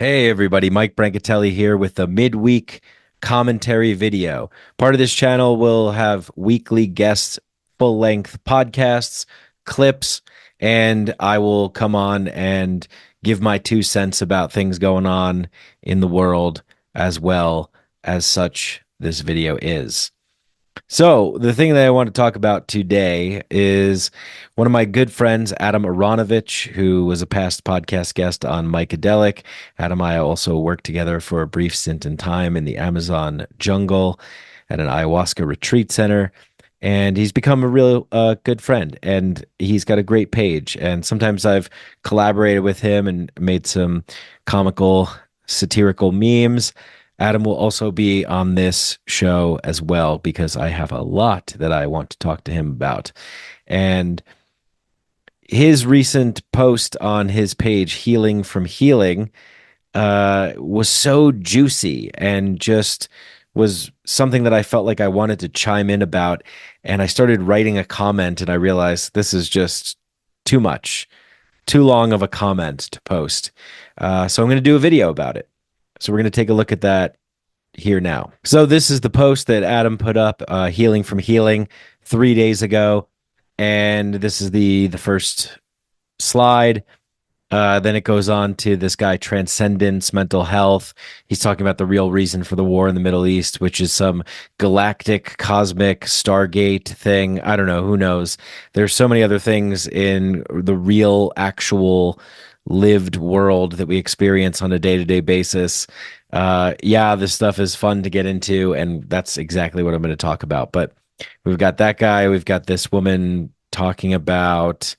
Hey everybody, Mike Brancatelli here with the midweek commentary video. Part of this channel will have weekly guest full-length podcasts, clips, and I will come on and give my 2 cents about things going on in the world as well as such this video is. So, the thing that I want to talk about today is one of my good friends, Adam Aronovich, who was a past podcast guest on Mycadelic. Adam and I also worked together for a brief stint in time in the Amazon jungle at an ayahuasca retreat center. And he's become a real good friend, and he's got a great page. And sometimes I've collaborated with him and made some comical, satirical memes. Adam will also be on this show as well because I have a lot that I want to talk to him about. And his recent post on his page, Healing from Healing, was so juicy and just was something that I felt like I wanted to chime in about. And I started writing a comment and I realized this is just too much, too long of a comment to post. So I'm going to do a video about it. So we're going to take a look at that here now. So this is the post that Adam put up, Healing from Healing, 3 days ago. And this is the first slide. Then it goes on to this guy, Transcendence, Mental Health. He's talking about the real reason for the war in the Middle East, which is some galactic, cosmic, Stargate thing. I don't know. Who knows? There's so many other things in the real, actual, lived world that we experience on a day-to-day basis. Yeah, this stuff is fun to get into, and that's exactly what I'm going to talk about. But we've got that guy. We've got this woman talking about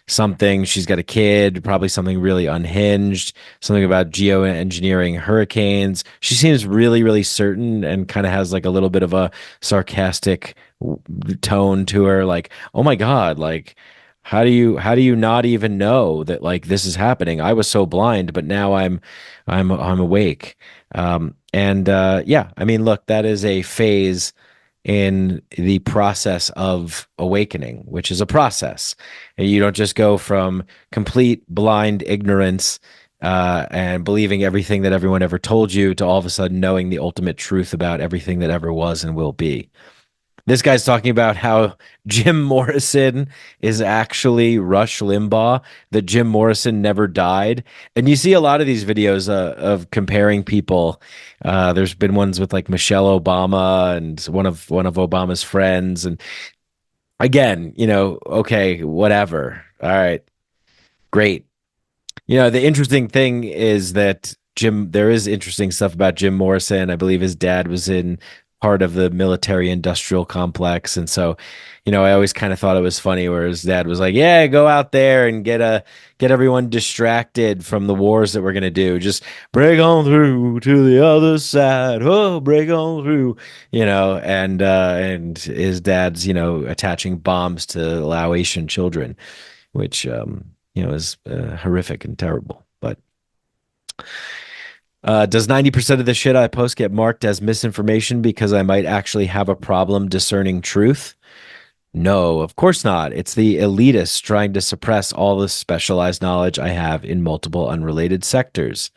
something. She's got a kid, probably something really unhinged, something about geoengineering hurricanes. She seems really, really certain and kind of has like a little bit of a sarcastic tone to her. Like, oh my God, like, how do you not even know that like this is happening? I was so blind, but now I'm awake. Yeah, I mean, look, that is a phase in the process of awakening, which is a process. And you don't just go from complete blind ignorance and believing everything that everyone ever told you to all of a sudden knowing the ultimate truth about everything that ever was and will be. This guy's talking about how Jim Morrison is actually Rush Limbaugh, that Jim Morrison never died. And you see a lot of these videos of comparing people. There's been ones with like Michelle Obama and one of Obama's friends. And again, okay, whatever. All right, great. The interesting thing is that there is interesting stuff about Jim Morrison. I believe his dad was in part of the military industrial complex. And so, I always kind of thought it was funny where his dad was like, yeah, go out there and get everyone distracted from the wars that we're going to do. Just break on through to the other side. Oh, break on through, and his dad's, attaching bombs to Laotian children, which, is horrific and terrible. But does 90% of the shit I post get marked as misinformation because I might actually have a problem discerning truth? No, of course not. It's the elitists trying to suppress all the specialized knowledge I have in multiple unrelated sectors.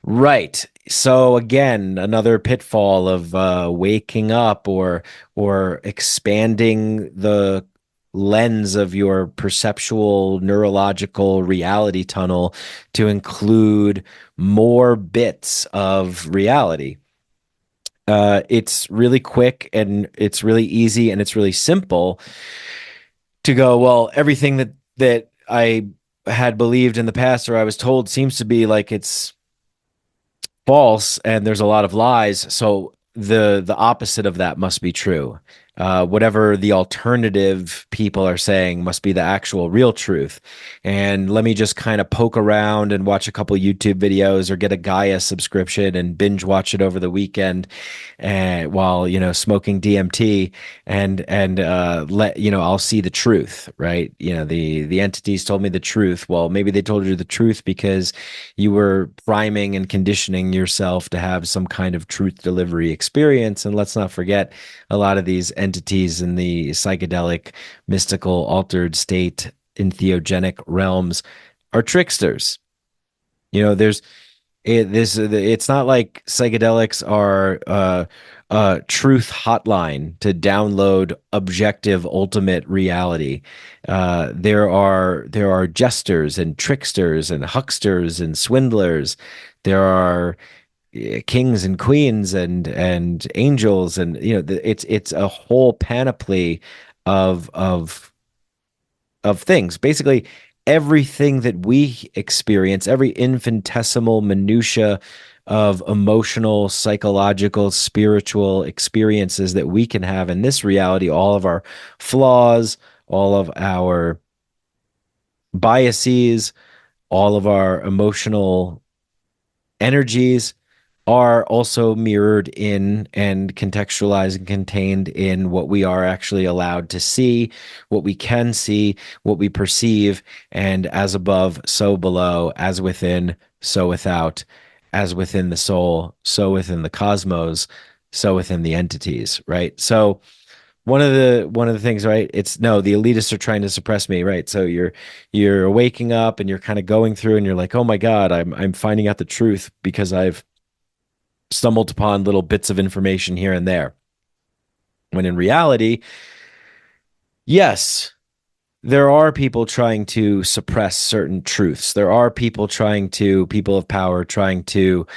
Right. So again, another pitfall of waking up or expanding the lens of your perceptual neurological reality tunnel to include more bits of reality. It's really quick and it's really easy and it's really simple to go, well, everything that I had believed in the past or I was told seems to be like it's false and there's a lot of lies. So the opposite of that must be true. Whatever the alternative people are saying must be the actual real truth. And let me just kind of poke around and watch a couple YouTube videos or get a Gaia subscription and binge watch it over the weekend and while, smoking DMT and let, I'll see the truth, right? The entities told me the truth. Well, maybe they told you the truth because you were priming and conditioning yourself to have some kind of truth delivery experience. And let's not forget a lot of these entities in the psychedelic, mystical, altered state, entheogenic realms are tricksters. There's It's not like psychedelics are a truth hotline to download objective ultimate reality. There are jesters and tricksters and hucksters and swindlers. There are kings and queens and angels, and it's a whole panoply of of things. Basically, everything that we experience, every infinitesimal minutia of emotional, psychological, spiritual experiences that we can have in this reality, all of our flaws, all of our biases, all of our emotional energies are also mirrored in and contextualized and contained in what we are actually allowed to see, what we can see, what we perceive, and as above, so below, as within, so without, as within the soul, so within the cosmos, so within the entities, right? So one of the things, right? It's no, the elitists are trying to suppress me, right? So you're waking up and you're kind of going through and you're like, oh my God, I'm finding out the truth because I've stumbled upon little bits of information here and there. When in reality, yes, there are people trying to suppress certain truths. There are people of power trying to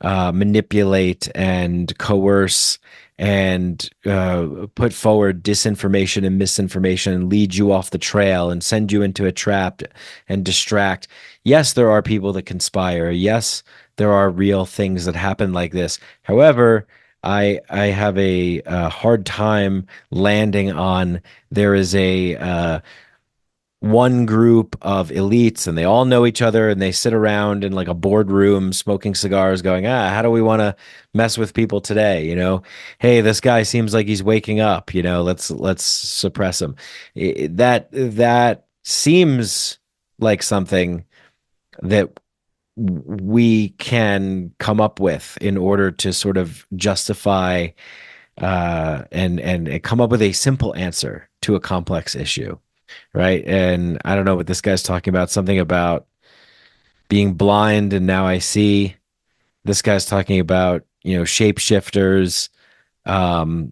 manipulate and coerce and put forward disinformation and misinformation and lead you off the trail and send you into a trap and distract. Yes, there are people that conspire. Yes, there are real things that happen like this. However, I have a hard time landing on there is a one group of elites and they all know each other and they sit around in like a boardroom smoking cigars going, how do we want to mess with people today? Hey, this guy seems like he's waking up, let's suppress him. That seems like something that we can come up with in order to sort of justify and come up with a simple answer to a complex issue, right? And I don't know what this guy's talking about, something about being blind and now I see. This guy's talking about, shapeshifters.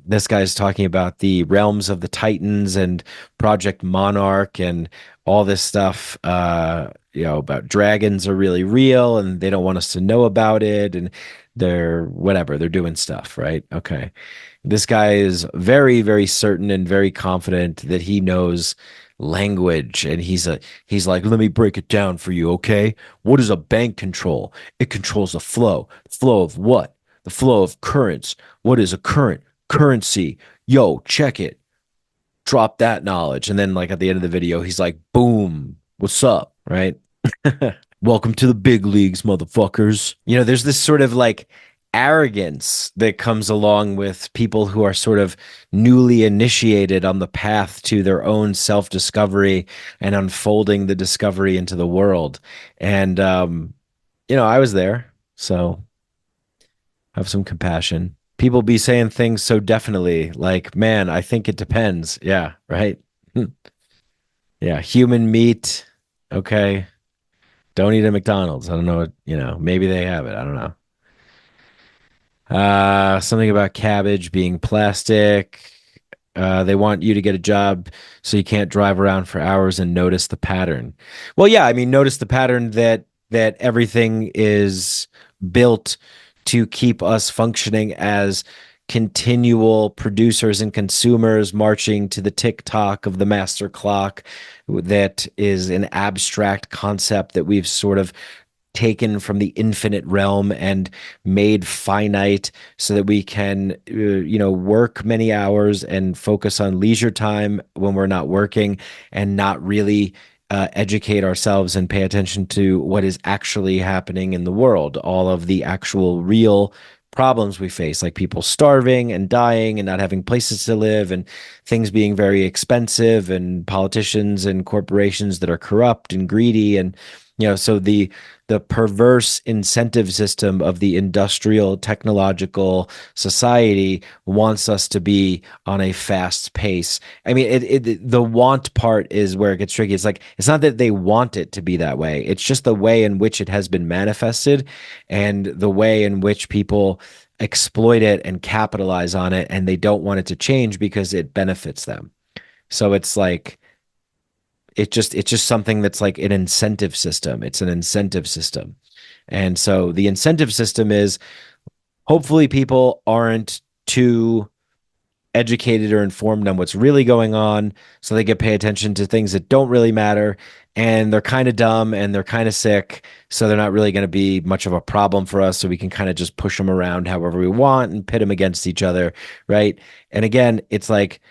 This guy's talking about the realms of the Titans and Project Monarch and all this stuff, about dragons are really real and they don't want us to know about it. And they're whatever, they're doing stuff, right? Okay. This guy is very, very certain and very confident that he knows language. And he's like, let me break it down for you, okay? What does a bank control? It controls the flow. Flow of what? The flow of currents. What is a current? Currency. Yo, check it. Drop that knowledge. And then like at the end of the video, he's like, boom, what's up? Right? Welcome to the big leagues, motherfuckers. There's this sort of like arrogance that comes along with people who are sort of newly initiated on the path to their own self-discovery and unfolding the discovery into the world. And I was there, so have some compassion. People be saying things so definitely, like, man, I think it depends. Yeah, right. Yeah, human meat. Okay. Don't eat at McDonald's. I don't know what, maybe they have it. I don't know. Something about cabbage being plastic. They want you to get a job so you can't drive around for hours and notice the pattern. Well, yeah, I mean, notice the pattern that everything is built to keep us functioning as continual producers and consumers marching to the tick-tock of the master clock. That is an abstract concept that we've sort of taken from the infinite realm and made finite so that we can work many hours and focus on leisure time when we're not working and not really educate ourselves and pay attention to what is actually happening in the world, all of the actual real problems we face, like people starving and dying and not having places to live and things being very expensive and politicians and corporations that are corrupt and greedy and So the perverse incentive system of the industrial technological society wants us to be on a fast pace. I mean, the want part is where it gets tricky. It's like it's not that they want it to be that way. It's just the way in which it has been manifested and the way in which people exploit it and capitalize on it, and they don't want it to change because it benefits them. So it's like it's just something that's like an incentive system. It's an incentive system. And so the incentive system is hopefully people aren't too educated or informed on what's really going on, so they can pay attention to things that don't really matter, and they're kind of dumb and they're kind of sick, so they're not really going to be much of a problem for us, so we can kind of just push them around however we want and pit them against each other, right? And again, it's like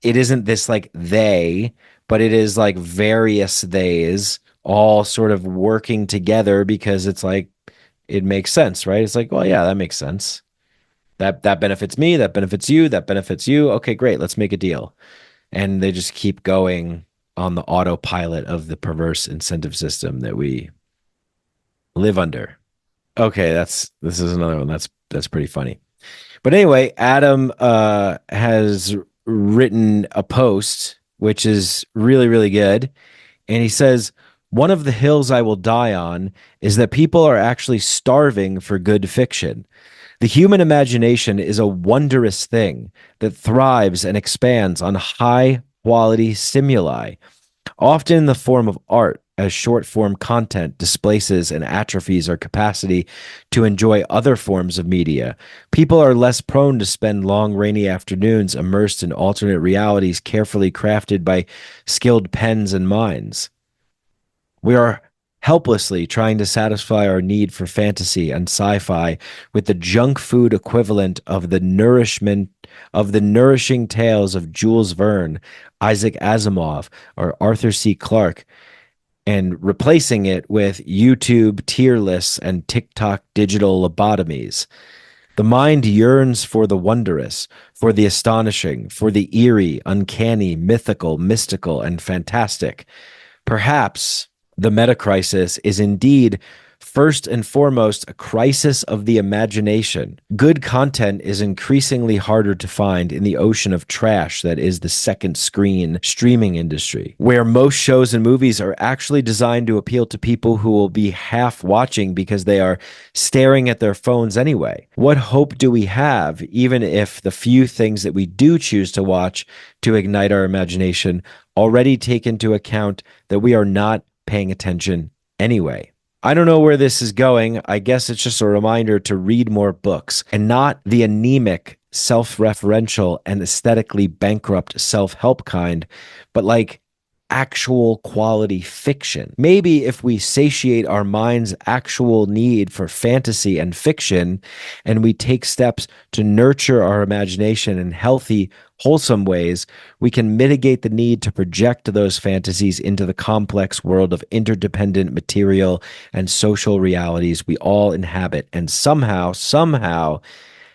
it isn't this like they, but it is like various theys all sort of working together because it's like it makes sense, right? It's like, well, yeah, that makes sense. That benefits me, that benefits you, that benefits you. Okay, great, let's make a deal. And they just keep going on the autopilot of the perverse incentive system that we live under. Okay, this is another one that's pretty funny. But anyway, Adam has written a post which is really, really good. And he says, one of the hills I will die on is that people are actually starving for good fiction. The human imagination is a wondrous thing that thrives and expands on high quality stimuli, often in the form of art, as short form content displaces and atrophies our capacity to enjoy other forms of media. People are less prone to spend long rainy afternoons immersed in alternate realities carefully crafted by skilled pens and minds. We are helplessly trying to satisfy our need for fantasy and sci-fi with the junk food equivalent of the nourishing tales of Jules Verne, Isaac Asimov, or Arthur C. Clarke, and replacing it with YouTube tier lists and TikTok digital lobotomies. The mind yearns for the wondrous, for the astonishing, for the eerie, uncanny, mythical, mystical, and fantastic. Perhaps the meta crisis is indeed first and foremost a crisis of the imagination. Good content is increasingly harder to find in the ocean of trash that is the second screen streaming industry, where most shows and movies are actually designed to appeal to people who will be half watching because they are staring at their phones anyway. What hope do we have, even if the few things that we do choose to watch to ignite our imagination already take into account that we are not paying attention anyway? I don't know where this is going. I guess it's just a reminder to read more books and not the anemic, self-referential, and aesthetically bankrupt self-help kind, but like actual quality fiction. Maybe if we satiate our mind's actual need for fantasy and fiction, and we take steps to nurture our imagination in healthy, wholesome ways, we can mitigate the need to project those fantasies into the complex world of interdependent material and social realities we all inhabit and somehow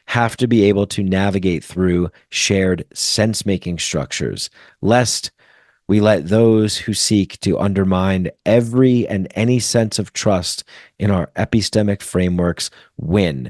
have to be able to navigate through shared sense-making structures, lest we let those who seek to undermine every and any sense of trust in our epistemic frameworks win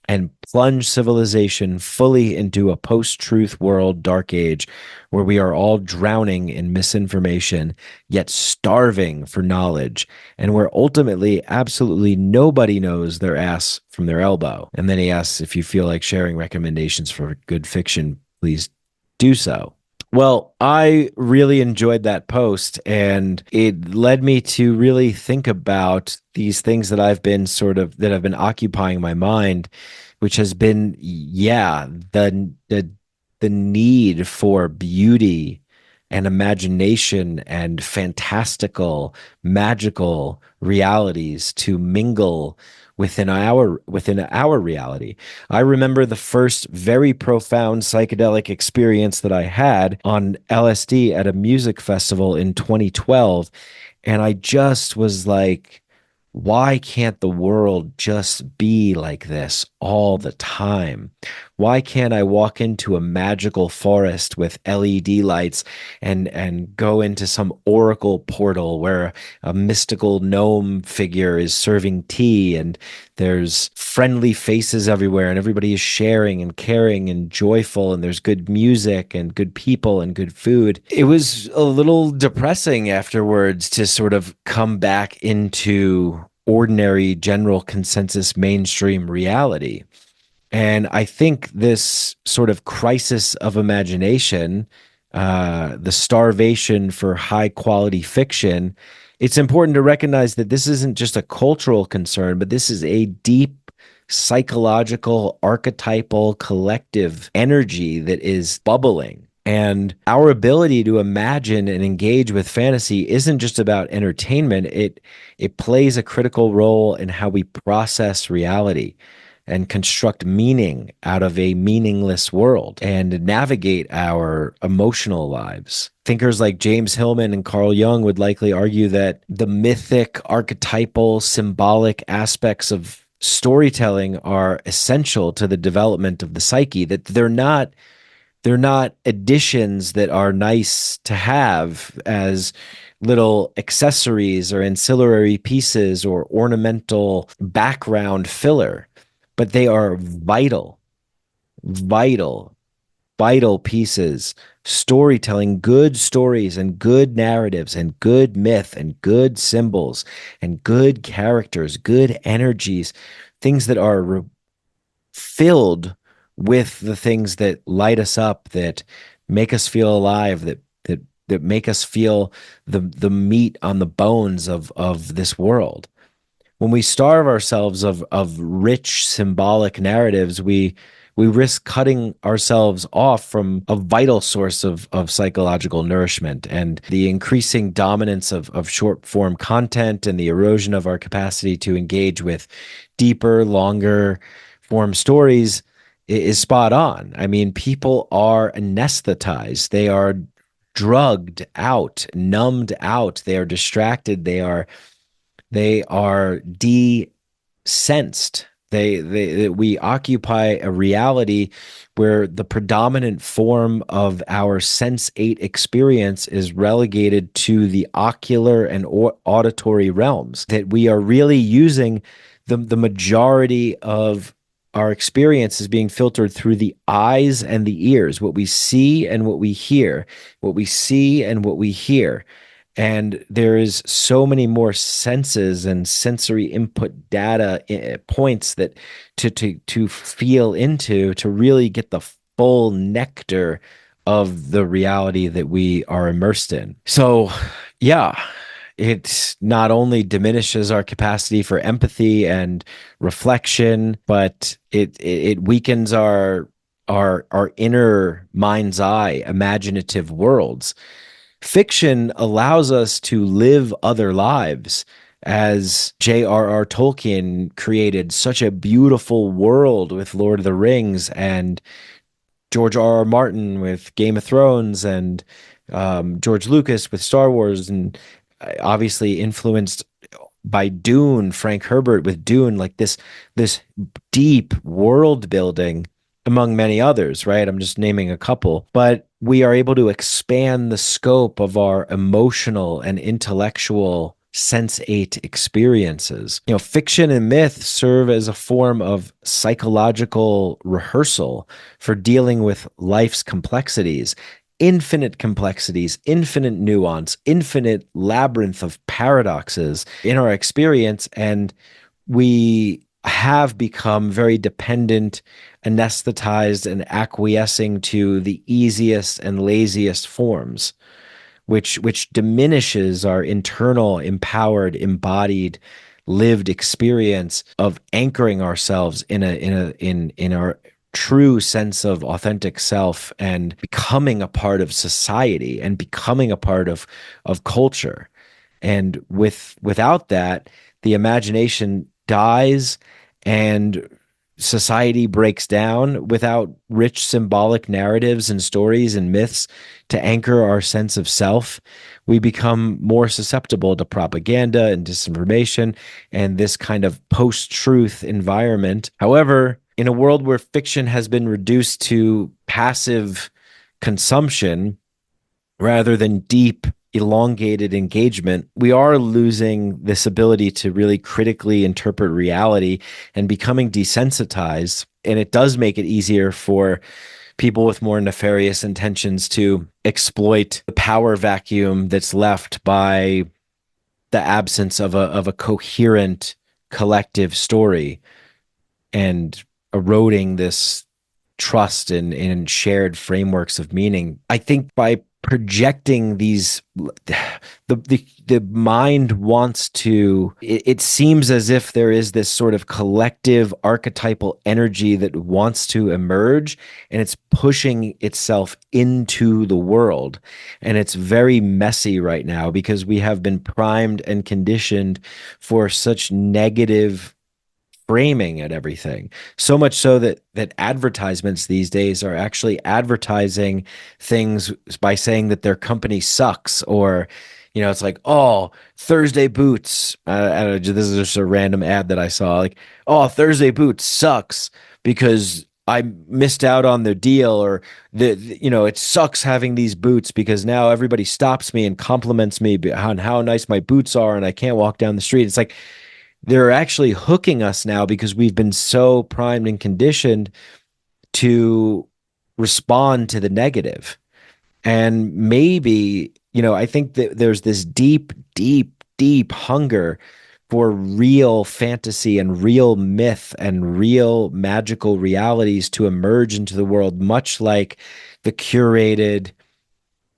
and plunge civilization fully into a post-truth world dark age where we are all drowning in misinformation, yet starving for knowledge, and where ultimately absolutely nobody knows their ass from their elbow. And then he asks if you feel like sharing recommendations for good fiction, please do so. Well, I really enjoyed that post, and it led me to really think about these things that have been occupying my mind, which has been, yeah, the need for beauty and imagination and fantastical, magical realities to mingle within our reality. I remember the first very profound psychedelic experience that I had on LSD at a music festival in 2012, and I just was like why can't the world just be like this all the time? Why can't I walk into a magical forest with LED lights and go into some oracle portal where a mystical gnome figure is serving tea and there's friendly faces everywhere and everybody is sharing and caring and joyful and there's good music and good people and good food. It was a little depressing afterwards to sort of come back into ordinary general consensus mainstream reality. And I think this sort of crisis of imagination, the starvation for high quality fiction, it's important to recognize that this isn't just a cultural concern, but this is a deep psychological, archetypal, collective energy that is bubbling. And our ability to imagine and engage with fantasy isn't just about entertainment. It plays a critical role in how we process reality and construct meaning out of a meaningless world and navigate our emotional lives. Thinkers like James Hillman and Carl Jung would likely argue that the mythic, archetypal, symbolic aspects of storytelling are essential to the development of the psyche, that they're not additions that are nice to have as little accessories or ancillary pieces or ornamental background filler, but they are vital, vital, vital pieces. Storytelling, good stories and good narratives and good myth and good symbols and good characters, good energies, things that are filled with the things that light us up, that make us feel alive, that make us feel the meat on the bones of this world. When we starve ourselves of rich symbolic narratives, we risk cutting ourselves off from a vital source of psychological nourishment, and the increasing dominance of short form content and the erosion of our capacity to engage with deeper, longer form stories is spot on. I mean, people are anesthetized. They are drugged out, numbed out. They are distracted. They are desensed. We occupy a reality where the predominant form of our sense eight experience is relegated to the ocular and auditory realms, that we are really using the majority of our experience is being filtered through the eyes and the ears, what we see and what we hear, what we see and what we hear. And there is so many more senses and sensory input data points that to feel into to really get the full nectar of the reality that we are immersed in. So, yeah, it not only diminishes our capacity for empathy and reflection, but it weakens our inner mind's eye imaginative worlds. Fiction allows us to live other lives, as J.R.R. Tolkien created such a beautiful world with Lord of the Rings, and George R.R. Martin with Game of Thrones, and George Lucas with Star Wars, and obviously influenced by Dune, Frank Herbert with Dune, like this deep world building among many others, right? I'm just naming a couple, but we are able to expand the scope of our emotional and intellectual sense eight experiences. You know, fiction and myth serve as a form of psychological rehearsal for dealing with life's complexities, infinite nuance, infinite labyrinth of paradoxes in our experience. And we have become very dependent, anesthetized, and acquiescing to the easiest and laziest forms, which diminishes our internal, empowered, embodied, lived experience of anchoring ourselves in our true sense of authentic self and becoming a part of society and becoming a part of culture. And without that, the imagination dies, and society breaks down without rich symbolic narratives and stories and myths to anchor our sense of self, we become more susceptible to propaganda and disinformation and this kind of post-truth environment. However, in a world where fiction has been reduced to passive consumption rather than deep, elongated engagement, we are losing this ability to really critically interpret reality and becoming desensitized. And it does make it easier for people with more nefarious intentions to exploit the power vacuum that's left by the absence of a coherent collective story and eroding this trust in shared frameworks of meaning. I think by projecting these, the mind wants to, it seems as if there is this sort of collective archetypal energy that wants to emerge, and it's pushing itself into the world. And it's very messy right now because we have been primed and conditioned for such negative framing at everything. So much so that advertisements these days are actually advertising things by saying that their company sucks, or it's like, oh, Thursday boots. I don't know, this is just a random ad that I saw. Like, oh, Thursday boots sucks because I missed out on the deal, or it sucks having these boots because now everybody stops me and compliments me on how nice my boots are, and I can't walk down the street. It's like they're actually hooking us now because we've been so primed and conditioned to respond to the negative. And maybe, I think that there's this deep, deep, deep hunger for real fantasy and real myth and real magical realities to emerge into the world, much like the curated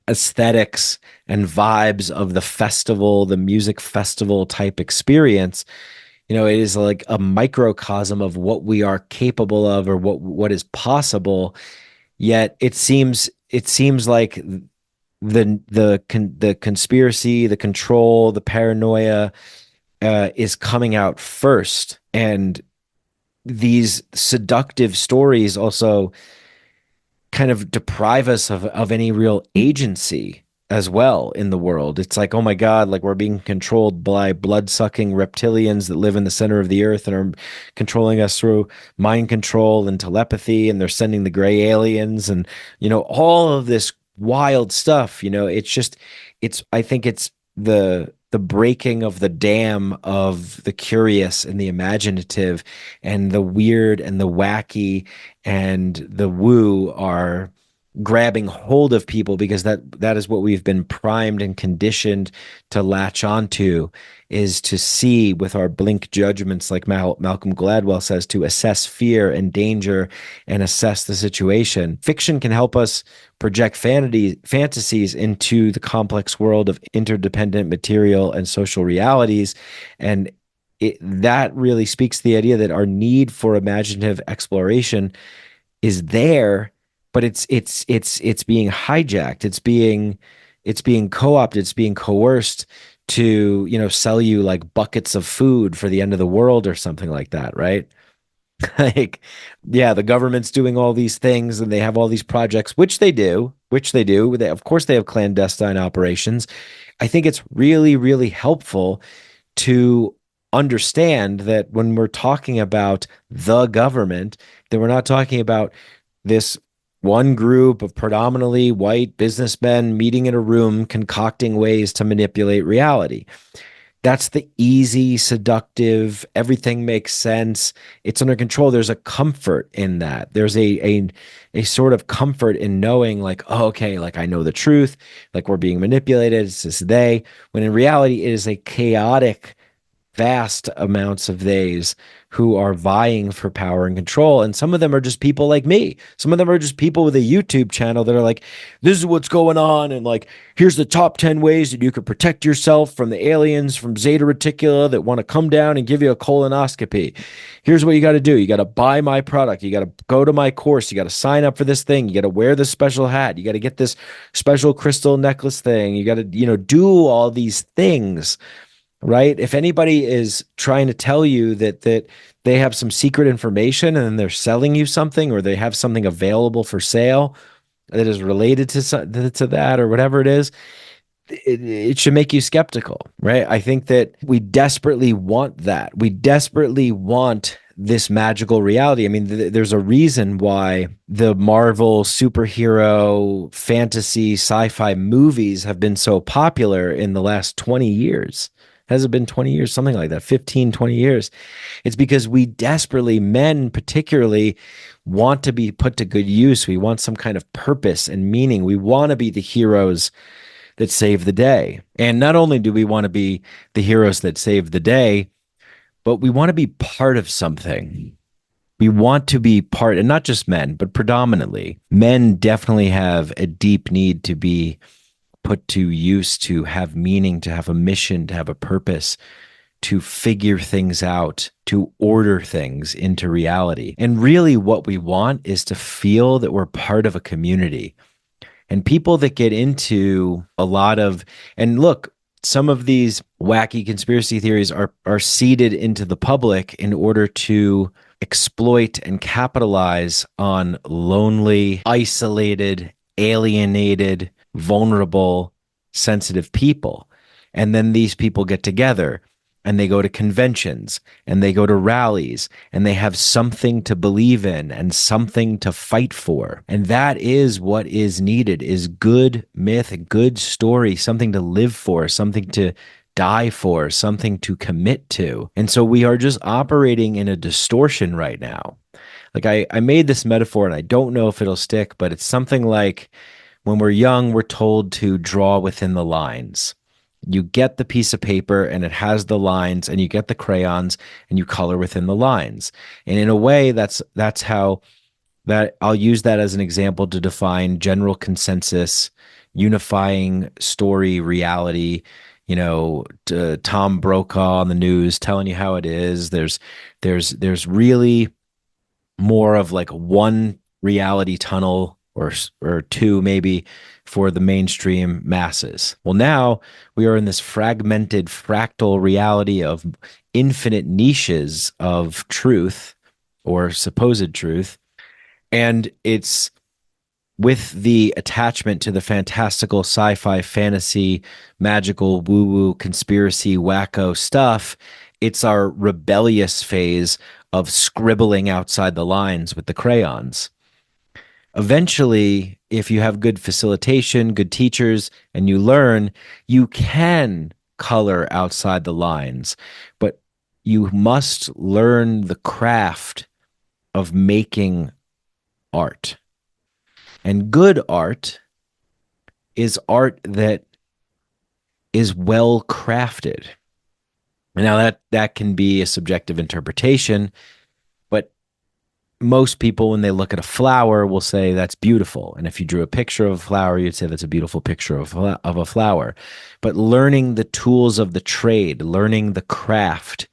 aesthetics and vibes of the festival, the music festival type experience. It is like a microcosm of what we are capable of, or what is possible. Yet it seems like the conspiracy, the control, the paranoia is coming out first, and these seductive stories also kind of deprive us of any real agency as well in the world. It's like, oh my God, like we're being controlled by blood-sucking reptilians that live in the center of the earth and are controlling us through mind control and telepathy, and they're sending the gray aliens and all of this wild stuff. I think it's the breaking of the dam of the curious and the imaginative, and the weird and the wacky and the woo are grabbing hold of people, because that is what we've been primed and conditioned to latch onto, is to see with our blink judgments, like Malcolm Gladwell says, to assess fear and danger and assess the situation. Fiction can help us project fantasies into the complex world of interdependent material and social realities, and that really speaks to the idea that our need for imaginative exploration is there, but it's being hijacked. It's being co-opted. It's being coerced to sell you like buckets of food for the end of the world or something like that, right? Like, yeah, the government's doing all these things and they have all these projects, which they do. Of course, they have clandestine operations. I think it's really, really helpful to understand that when we're talking about the government, that we're not talking about this one group of predominantly white businessmen meeting in a room concocting ways to manipulate reality. That's the easy, seductive, everything makes sense, it's under control. There's a comfort in that. There's a sort of comfort in knowing, like, oh, okay, like I know the truth, like we're being manipulated, it's just they, when in reality it is a chaotic, vast amounts of theys who are vying for power and control. And some of them are just people like me. Some of them are just people with a YouTube channel that are like, this is what's going on. And like, here's the top 10 ways that you could protect yourself from the aliens from Zeta Reticula that want to come down and give you a colonoscopy. Here's what you got to do. You got to buy my product. You got to go to my course. You got to sign up for this thing. You got to wear this special hat. You got to get this special crystal necklace thing. You got to, do all these things. right? If anybody is trying to tell you that they have some secret information and then they're selling you something, or they have something available for sale that is related to that or whatever it is, it should make you skeptical, right? I think that we desperately want that. We desperately want this magical reality. I mean, there's a reason why the Marvel superhero fantasy sci-fi movies have been so popular in the last 20 years. Has it been 20 years? Something like that, 15, 20 years. It's because we desperately, men particularly, want to be put to good use. We want some kind of purpose and meaning. We want to be the heroes that save the day. And not only do we want to be the heroes that save the day, but we want to be part of something. We want to be part, and not just men, but predominantly, men definitely have a deep need to be put to use, to have meaning, to have a mission, to have a purpose, to figure things out, to order things into reality. And really, what we want is to feel that we're part of a community. And people that get into a lot of, and look, some of these wacky conspiracy theories are seeded into the public in order to exploit and capitalize on lonely, isolated, alienated, vulnerable, sensitive people. And then these people get together and they go to conventions and they go to rallies and they have something to believe in and something to fight for. And that is what is needed, is good myth, a good story, something to live for, something to die for, something to commit to. And so we are just operating in a distortion right now. Like I made this metaphor and I don't know if it'll stick, but it's something like when we're young, we're told to draw within the lines. You get the piece of paper and it has the lines, and you get the crayons and you color within the lines. And in a way, that's how that I'll use that as an example to define general consensus, unifying story, reality. Tom Brokaw on the news telling you how it is. There's really more of like one reality tunnel or two maybe for the mainstream masses. Well, now we are in this fragmented fractal reality of infinite niches of truth or supposed truth. And it's with the attachment to the fantastical sci-fi fantasy magical woo-woo conspiracy wacko stuff, it's our rebellious phase of scribbling outside the lines with the crayons. Eventually, if you have good facilitation, good teachers, and you learn, you can color outside the lines, but you must learn the craft of making art. And good art is art that is well crafted. And now that can be a subjective interpretation, but most people, when they look at a flower, will say that's beautiful. And if you drew a picture of a flower, you'd say that's a beautiful picture of a flower. But learning the tools of the trade, learning the craft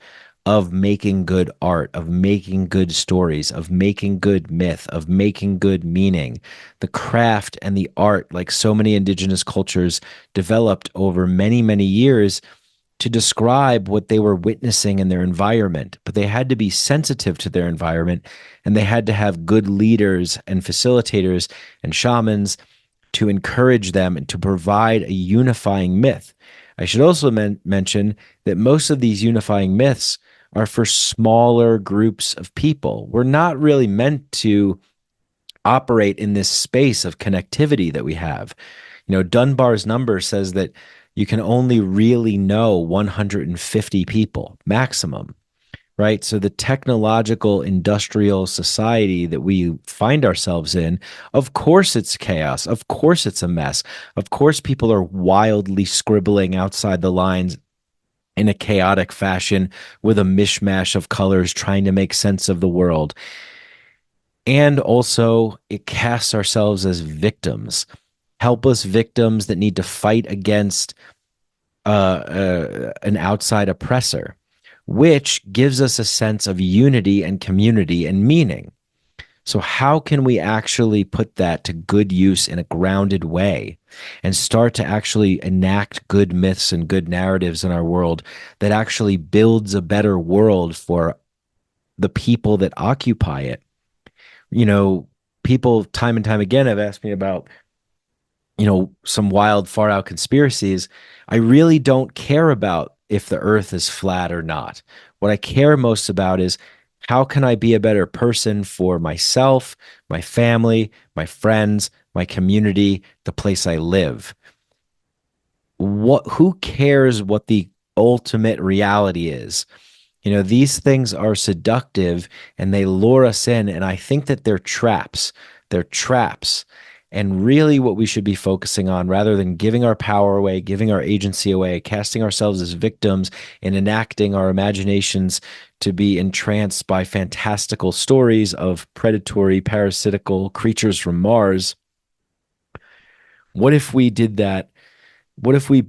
of making good art, of making good stories, of making good myth, of making good meaning, the craft and the art, like so many indigenous cultures developed over many, many years to describe what they were witnessing in their environment, but they had to be sensitive to their environment, and they had to have good leaders and facilitators and shamans to encourage them and to provide a unifying myth. I should also mention that most of these unifying myths are for smaller groups of people. We're not really meant to operate in this space of connectivity that we have. Dunbar's number says that you can only really know 150 people maximum, right? So the technological industrial society that we find ourselves in, of course it's chaos. Of course it's a mess. Of course people are wildly scribbling outside the lines in a chaotic fashion with a mishmash of colors trying to make sense of the world. And also it casts ourselves as victims, helpless victims that need to fight against an outside oppressor, which gives us a sense of unity and community and meaning. So, how can we actually put that to good use in a grounded way and start to actually enact good myths and good narratives in our world that actually builds a better world for the people that occupy it? You know, people time and time again have asked me about, some wild, far out conspiracies. I really don't care about if the earth is flat or not. What I care most about is how can I be a better person for myself, my family, my friends, my community, the place I live? Who cares what the ultimate reality is? These things are seductive and they lure us in. And I think that they're traps. They're traps. And really, what we should be focusing on, rather than giving our power away, giving our agency away, casting ourselves as victims, and enacting our imaginations to be entranced by fantastical stories of predatory, parasitical creatures from Mars. What if we did that? What if we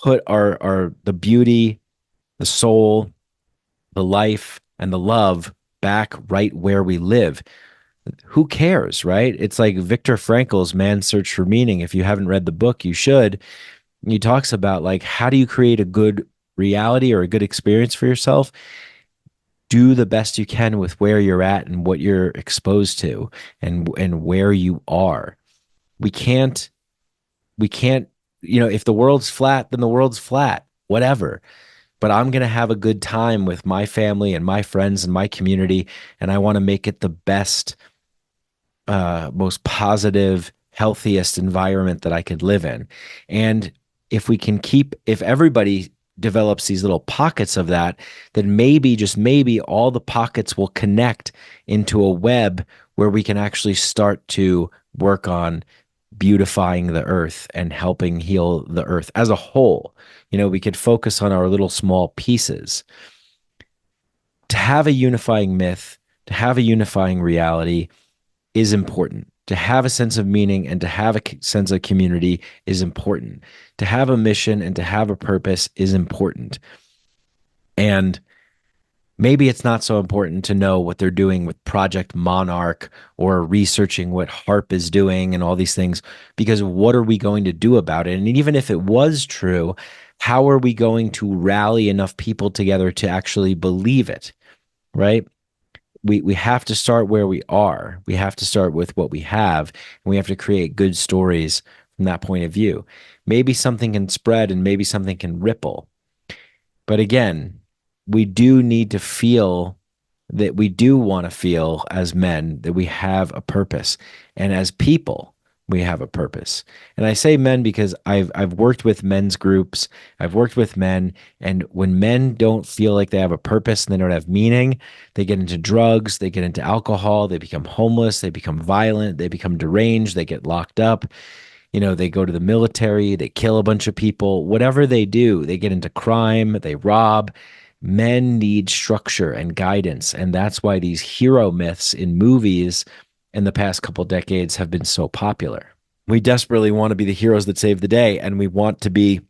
put our the beauty, the soul, the life and the love back right where we live? Who cares, right? It's like Viktor Frankl's Man's Search for Meaning. If you haven't read the book, you should. He talks about like how do you create a good reality or a good experience for yourself? Do the best you can with where you're at and what you're exposed to and where you are. We can't we can't, if the world's flat, then the world's flat. Whatever, but I'm going to have a good time with my family and my friends and my community. And I want to make it the best, most positive, healthiest environment that I could live in. And if everybody develops these little pockets of that, then maybe, just maybe, all the pockets will connect into a web where we can actually start to work on beautifying the earth and helping heal the earth as a whole. We could focus on our little small pieces. To have a unifying myth, to have a unifying reality is important. To have a sense of meaning and to have a sense of community is important. To have a mission and to have a purpose is important. And maybe it's not so important to know what they're doing with Project Monarch or researching what HARP is doing and all these things, because what are we going to do about it? And even if it was true, how are we going to rally enough people together to actually believe it, right? We have to start where we are. We have to start with what we have, and we have to create good stories from that point of view. Maybe something can spread and maybe something can ripple. But again, we do need to feel that we do want to feel as men that we have a purpose, and as people we have a purpose. And I say men because I've worked with men's groups, I've worked with men, and when men don't feel like they have a purpose and they don't have meaning, they get into drugs, they get into alcohol, they become homeless, they become violent, they become deranged, they get locked up. They go to the military, they kill a bunch of people, whatever they do, they get into crime, they rob. Men need structure and guidance. And that's why these hero myths in movies in the past couple decades have been so popular. We desperately want to be the heroes that save the day, and we want to be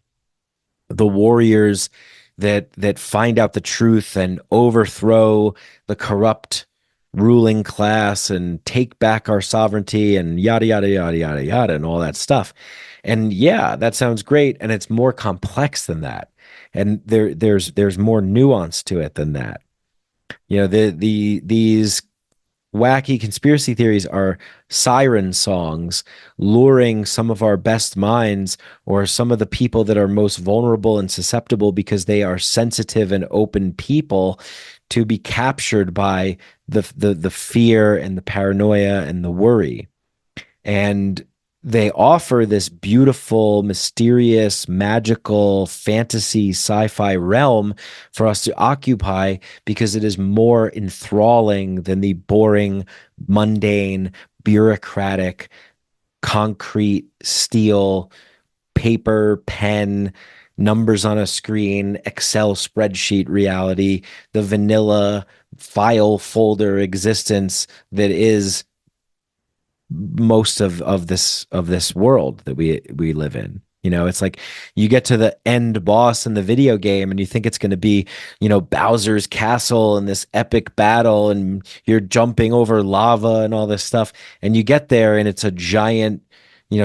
the warriors that find out the truth and overthrow the corrupt ruling class and take back our sovereignty and yada yada yada yada yada and all that stuff. And yeah, that sounds great, and it's more complex than that. And there's more nuance to it than that. These wacky conspiracy theories are siren songs luring some of our best minds or some of the people that are most vulnerable and susceptible because they are sensitive and open people to be captured by the fear and the paranoia and the worry. And they offer this beautiful, mysterious, magical fantasy sci-fi realm for us to occupy because it is more enthralling than the boring, mundane, bureaucratic, concrete, steel, paper, pen, numbers on a screen, Excel spreadsheet reality, the vanilla file folder existence that is most of this world that we live in. It's like you get to the end boss in the video game and you think it's going to be, Bowser's castle and this epic battle and you're jumping over lava and all this stuff. And you get there and it's a giant,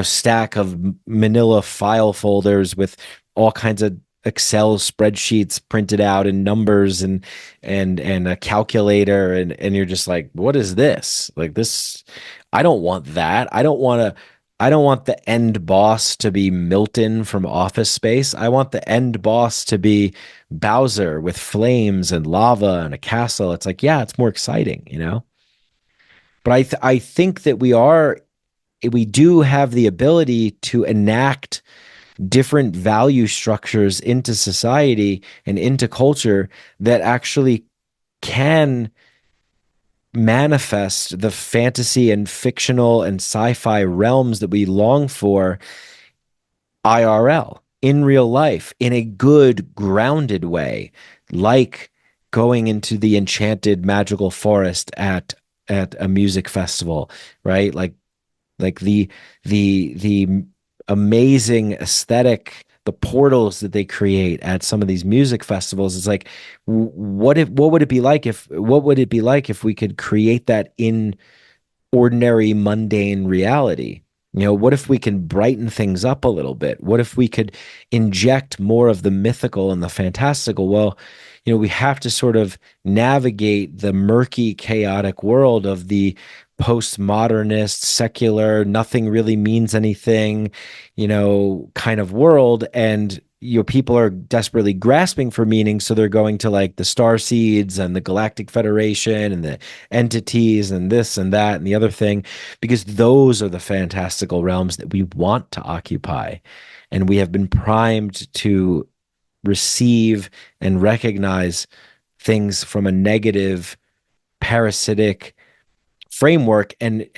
stack of manila file folders with all kinds of Excel spreadsheets printed out and numbers and a calculator and you're just like, what is this? Like this, I don't want that. I don't want the end boss to be Milton from Office Space. I want the end boss to be Bowser with flames and lava and a castle. It's like, yeah, it's more exciting. But I think that we do have the ability to enact different value structures into society and into culture that actually can manifest the fantasy and fictional and sci-fi realms that we long for IRL in real life in a good grounded way, like going into the enchanted magical forest at a music festival, right? Like the amazing aesthetic, the portals that they create at some of these music festivals. It's like, what would it be like if we could create that in ordinary mundane reality? What if we can brighten things up a little bit? What if we could inject more of the mythical and the fantastical? Well, we have to sort of navigate the murky, chaotic world of the postmodernist, secular, nothing really means anything, kind of world. And people are desperately grasping for meaning, so they're going to like the star seeds and the Galactic Federation and the entities and this and that and the other thing, because those are the fantastical realms that we want to occupy. And we have been primed to receive and recognize things from a negative, parasitic framework, and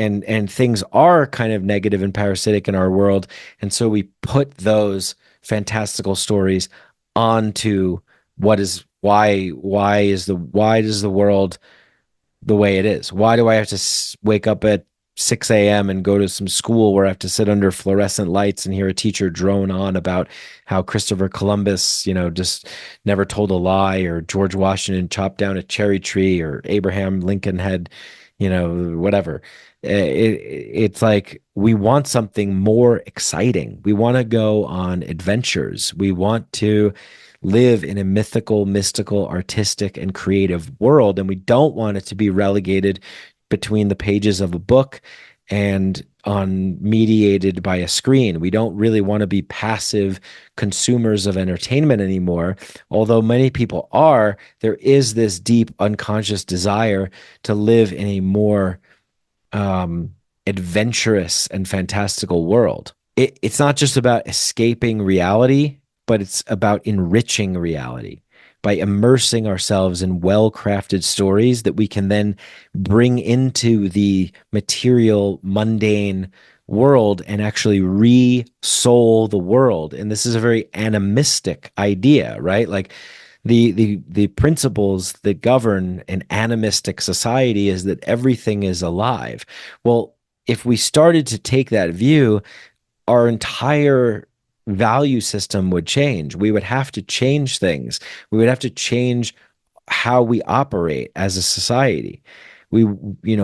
things are kind of negative and parasitic in our world, and so we put those fantastical stories onto what is why does the world the way it is? Why do I have to wake up at 6 a.m. and go to some school where I have to sit under fluorescent lights and hear a teacher drone on about how Christopher Columbus, just never told a lie, or George Washington chopped down a cherry tree, or Abraham Lincoln had, whatever. It's like we want something more exciting. We want to go on adventures. We want to live in a mythical, mystical, artistic, and creative world. And we don't want it to be relegated between the pages of a book and on mediated by a screen. We don't really want to be passive consumers of entertainment anymore. Although many people are, there is this deep unconscious desire to live in a more adventurous and fantastical world. It's not just about escaping reality, but it's about enriching reality by immersing ourselves in well-crafted stories that we can then bring into the material, mundane world and actually re-soul the world. And this is a very animistic idea, right? Like the principles that govern an animistic society is that everything is alive. Well, if we started to take that view, our entire value system would change. We would have to change things. We would have to change how we operate as a society. We, we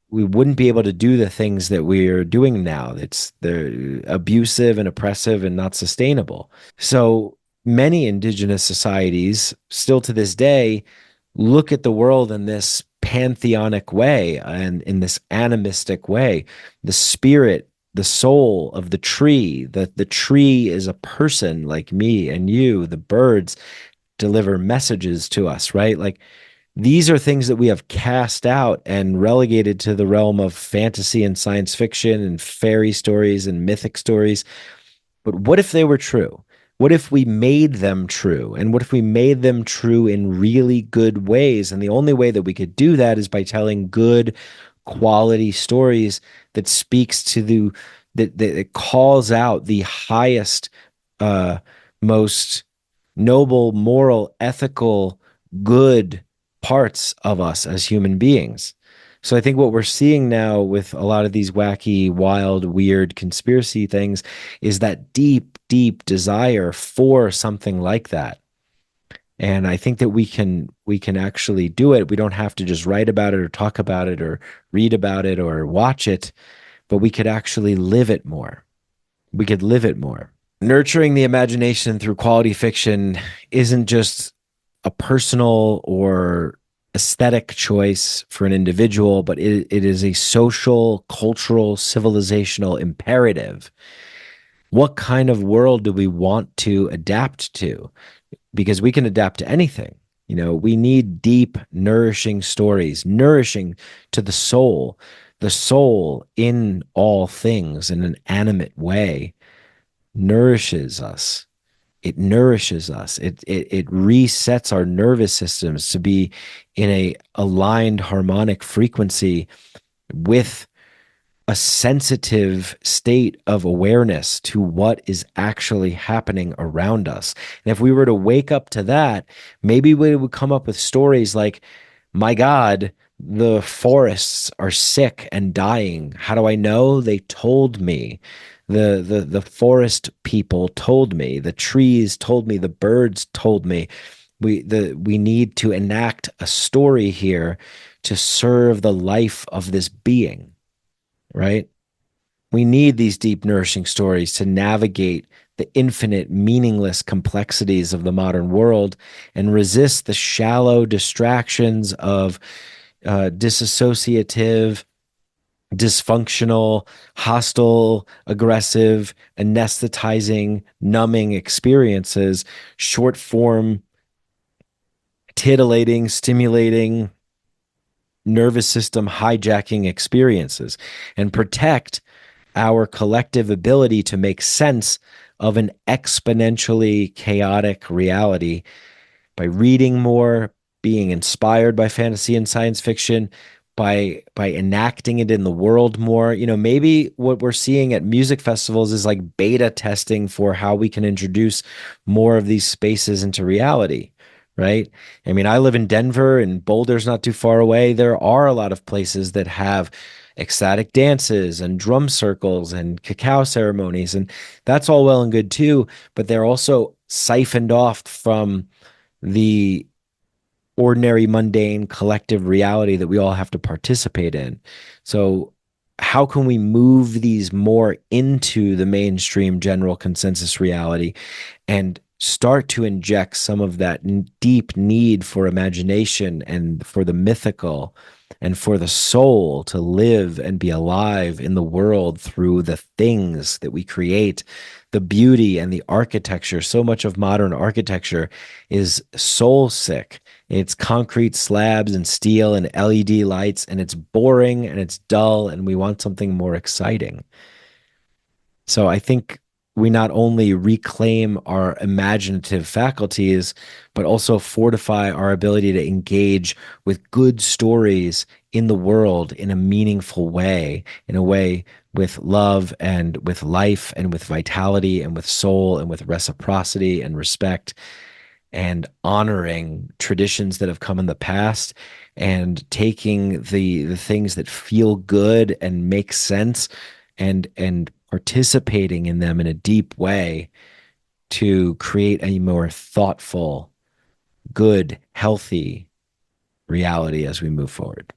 wouldn't be able to do the things that we're doing now. They're abusive and oppressive and not sustainable. So many indigenous societies still to this day look at the world in this pantheonic way and in this animistic way. The spirit, the soul of the tree, that the tree is a person like me and you. The birds deliver messages to us, right? Like these are things that we have cast out and relegated to the realm of fantasy and science fiction and fairy stories and mythic stories. But what if they were true? What if we made them true? And what if we made them true in really good ways? And the only way that we could do that is by telling good quality stories that speaks to that calls out the highest, most noble, moral, ethical, good parts of us as human beings. So I think what we're seeing now with a lot of these wacky, wild, weird conspiracy things is that deep, deep desire for something like that. And I think that we can actually do it. We don't have to just write about it or talk about it or read about it or watch it, but we could actually live it more. We could live it more. Nurturing the imagination through quality fiction isn't just a personal or aesthetic choice for an individual, but it is a social, cultural, civilizational imperative. What kind of world do we want to adapt to? Because we can adapt to anything. We need deep, nourishing stories, nourishing to the soul in all things in an animate way nourishes us. It nourishes us. It resets our nervous systems to be in a aligned harmonic frequency with a sensitive state of awareness to what is actually happening around us. And if we were to wake up to that, maybe we would come up with stories like, my God, the forests are sick and dying. How do I know? They told me. The forest people told me. The trees told me. The birds told me. We need to enact a story here to serve the life of this being, right? We need these deep, nourishing stories to navigate the infinite, meaningless complexities of the modern world and resist the shallow distractions of disassociative, dysfunctional, hostile, aggressive, anesthetizing, numbing experiences, short form, titillating, stimulating, nervous system hijacking experiences, and protect our collective ability to make sense of an exponentially chaotic reality by reading more, being inspired by fantasy and science fiction, by enacting it in the world more. Maybe what we're seeing at music festivals is like beta testing for how we can introduce more of these spaces into reality, right? I mean, I live in Denver and Boulder's not too far away. There are a lot of places that have ecstatic dances and drum circles and cacao ceremonies, and that's all well and good too, but they're also siphoned off from the ordinary, mundane, collective reality that we all have to participate in. So, how can we move these more into the mainstream general consensus reality and start to inject some of that deep need for imagination and for the mythical and for the soul to live and be alive in the world through the things that we create, the beauty and the architecture? So much of modern architecture is soul sick. It's concrete slabs and steel and LED lights, and it's boring and it's dull, and we want something more exciting. So I think we not only reclaim our imaginative faculties, but also fortify our ability to engage with good stories in the world in a meaningful way, in a way with love and with life and with vitality and with soul and with reciprocity and respect and honoring traditions that have come in the past and taking the things that feel good and make sense and participating in them in a deep way to create a more thoughtful, good, healthy reality as we move forward.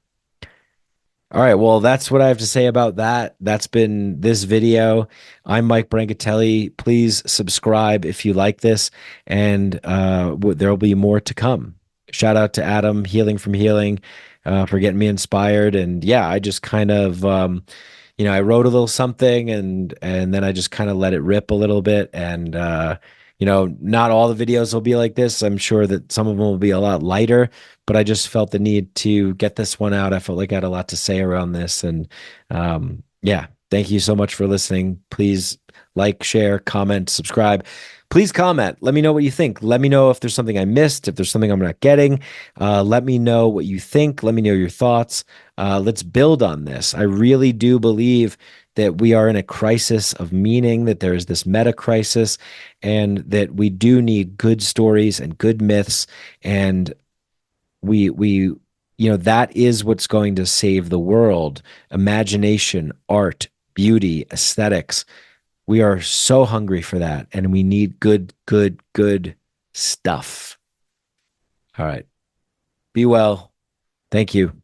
All right, well, that's what I have to say about that. That's been this video. I'm Mike Brancatelli. Please subscribe if you like this, and there'll be more to come. Shout out to Adam, Healing from Healing, for getting me inspired. And yeah, I just kind of, I wrote a little something, and then I just kind of let it rip a little bit. And not all the videos will be like this. I'm sure that some of them will be a lot lighter, but I just felt the need to get this one out. I felt like I had a lot to say around this. And yeah, thank you so much for listening. Please like, share, comment, subscribe. Please comment. Let me know what you think. Let me know if there's something I missed, if there's something I'm not getting. Let me know what you think. Let me know your thoughts. Let's build on this. I really do believe that we are in a crisis of meaning, that there is this meta crisis, and that we do need good stories and good myths. And we that is what's going to save the world. Imagination, art, beauty, aesthetics. We are so hungry for that, and we need good, good, good stuff. All right. Be well. Thank you.